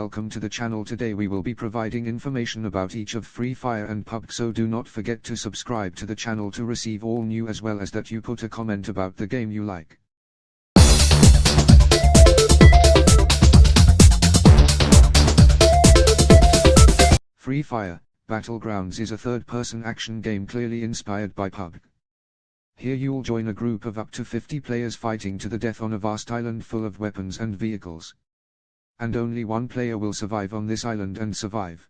welcome to the channel. Today we will be providing information about each of Free Fire and PUBG, so do not forget to subscribe to the channel to receive all new, as well as that you put a comment about the game you like. Free Fire, Battlegrounds is a third-person action game clearly inspired by PUBG. Here you'll join a group of up to 50 players fighting to the death on a vast island full of weapons and vehicles. And only one player will survive on this island and survive.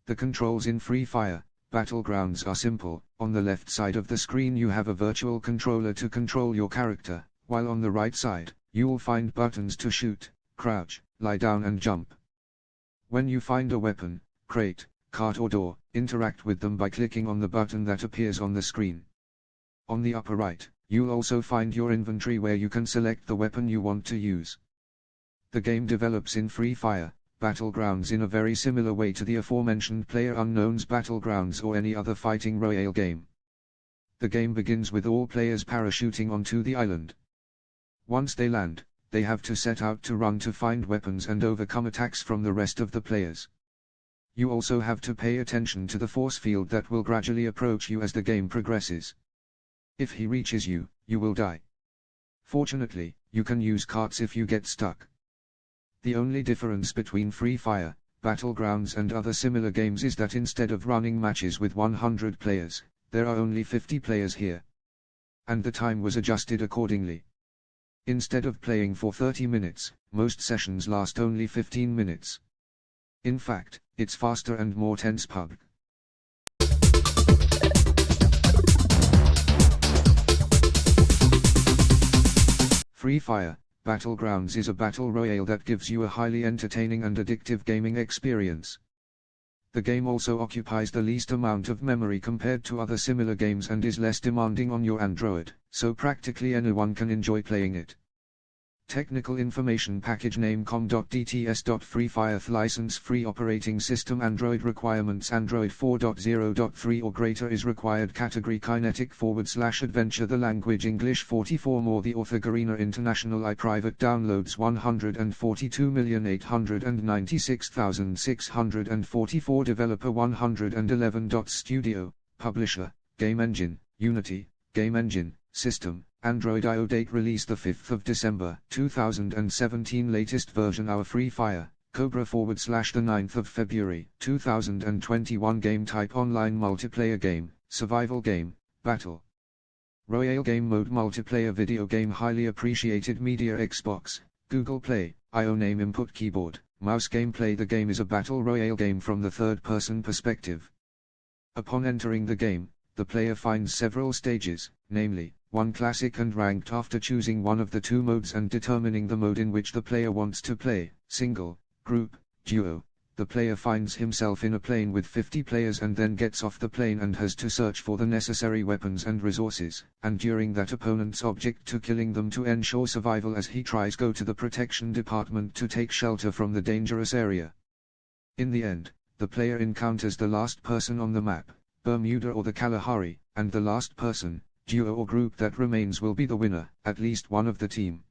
The controls in Free Fire, Battlegrounds are simple. On the left side of the screen you have a virtual controller to control your character, while on the right side, you'll find buttons to shoot, crouch, lie down and jump. When you find a weapon, crate, cart or door, interact with them by clicking on the button that appears on the screen. On the upper right, you'll also find your inventory where you can select the weapon you want to use. The game develops in Free Fire, Battlegrounds in a very similar way to the aforementioned PlayerUnknown's Battlegrounds or any other fighting royale game. The game begins with all players parachuting onto the island. Once they land, they have to set out to run to find weapons and overcome attacks from the rest of the players. You also have to pay attention to the force field that will gradually approach you as the game progresses. If he reaches you, you will die. Fortunately, you can use carts if you get stuck. The only difference between Free Fire, Battlegrounds and other similar games is that instead of running matches with 100 players, there are only 50 players here. And the time was adjusted accordingly. Instead of playing for 30 minutes, most sessions last only 15 minutes. In fact, it's faster and more tense PUBG. Free Fire, Battlegrounds is a battle royale that gives you a highly entertaining and addictive gaming experience. The game also occupies the least amount of memory compared to other similar games and is less demanding on your Android, so practically anyone can enjoy playing it. Technical information package name com.dts.free Fire license free operating system Android requirements Android 4.0.3 or greater is required category kinetic / adventure the language English 44 more the author Garena International I private downloads 142,896,644 developer 111. Studio, publisher, Game Engine, Unity, Game Engine, System, Android IO date release the 5th of December 2017 latest version Our Free Fire, Cobra / the 9th of February 2021 game type online multiplayer game, survival game, battle royale game mode multiplayer video game highly appreciated media Xbox, Google Play, IO name input keyboard, mouse gameplay the game is a battle royale game from the third-person perspective. Upon entering the game, the player finds several stages, namely, 1 classic and ranked after choosing one of the two modes and determining the mode in which the player wants to play, single, group, duo. The player finds himself in a plane with 50 players and then gets off the plane and has to search for the necessary weapons and resources, and during that opponent's object to killing them to ensure survival as he tries go to the protection department to take shelter from the dangerous area. In the end, the player encounters the last person on the map, Bermuda or the Kalahari, and the last person, duo or group that remains will be the winner, at least one of the team.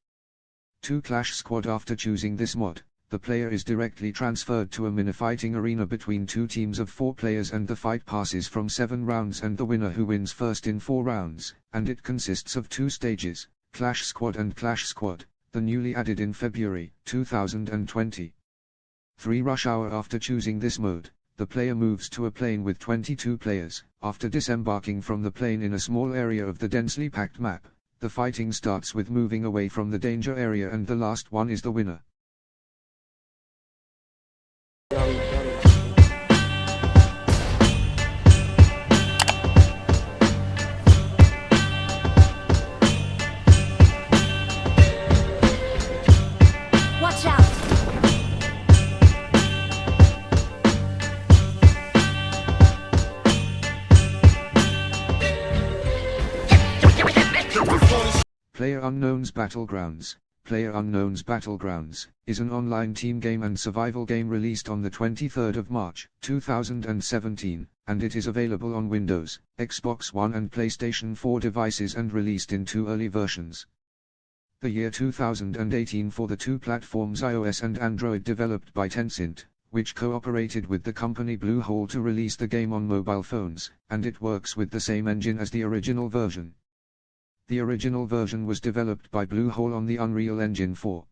2 Clash Squad after choosing this mod, the player is directly transferred to a mini-fighting arena between 2 teams of 4 players and the fight passes from 7 rounds and the winner who wins first in 4 rounds, and it consists of 2 stages, Clash Squad and Clash Squad, the newly added in February 2020. 3 Rush Hour after choosing this mode, the player moves to a plane with 22 players. After disembarking from the plane in a small area of the densely packed map, the fighting starts with moving away from the danger area and the last one is the winner. Watch out! PlayerUnknown's Battlegrounds. PlayerUnknown's Battlegrounds is an online team game and survival game released on the 23rd of March 2017, and it is available on Windows, Xbox One and PlayStation 4 devices and released in 2 early versions. The year 2018 for the two platforms iOS and Android developed by Tencent, which cooperated with the company Bluehole to release the game on mobile phones, and it works with the same engine as the original version. The original version was developed by Bluehole on the Unreal Engine 4.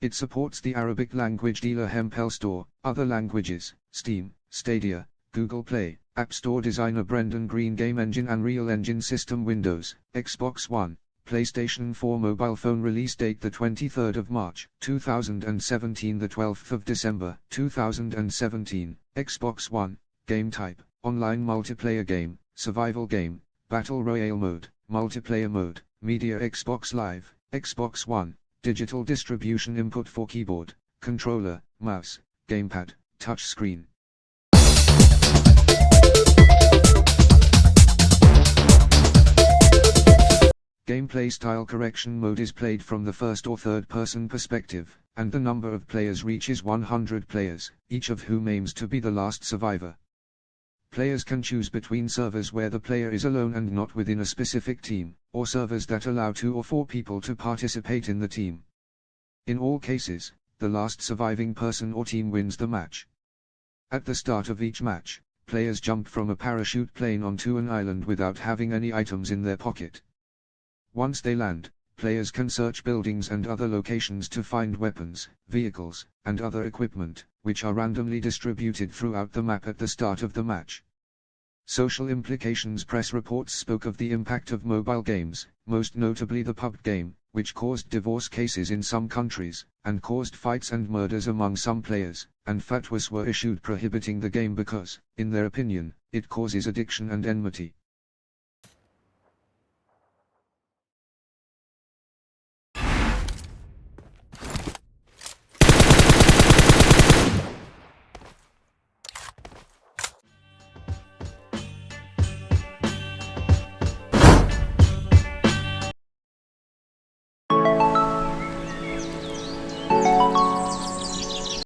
It supports the Arabic language dealer Hempel Store, other languages, Steam, Stadia, Google Play, App Store designer Brendan Green Game Engine Unreal Engine System Windows, Xbox One, PlayStation 4 mobile phone release date the 23rd of March 2017 the 12th of December 2017, Xbox One, game type, online multiplayer game, survival game, battle royale mode, multiplayer mode, media Xbox Live, Xbox One, digital distribution input for keyboard, controller, mouse, gamepad, touchscreen. Gameplay style correction mode is played from the first or third person perspective, and the number of players reaches 100 players, each of whom aims to be the last survivor. Players can choose between servers where the player is alone and not within a specific team, or servers that allow 2 or 4 people to participate in the team. In all cases, the last surviving person or team wins the match. At the start of each match, players jump from a parachute plane onto an island without having any items in their pocket. Once they land, players can search buildings and other locations to find weapons, vehicles, and other equipment, which are randomly distributed throughout the map at the start of the match. Social implications. Press reports spoke of the impact of mobile games, most notably the PUBG game, which caused divorce cases in some countries, and caused fights and murders among some players, and fatwas were issued prohibiting the game because, in their opinion, it causes addiction and enmity.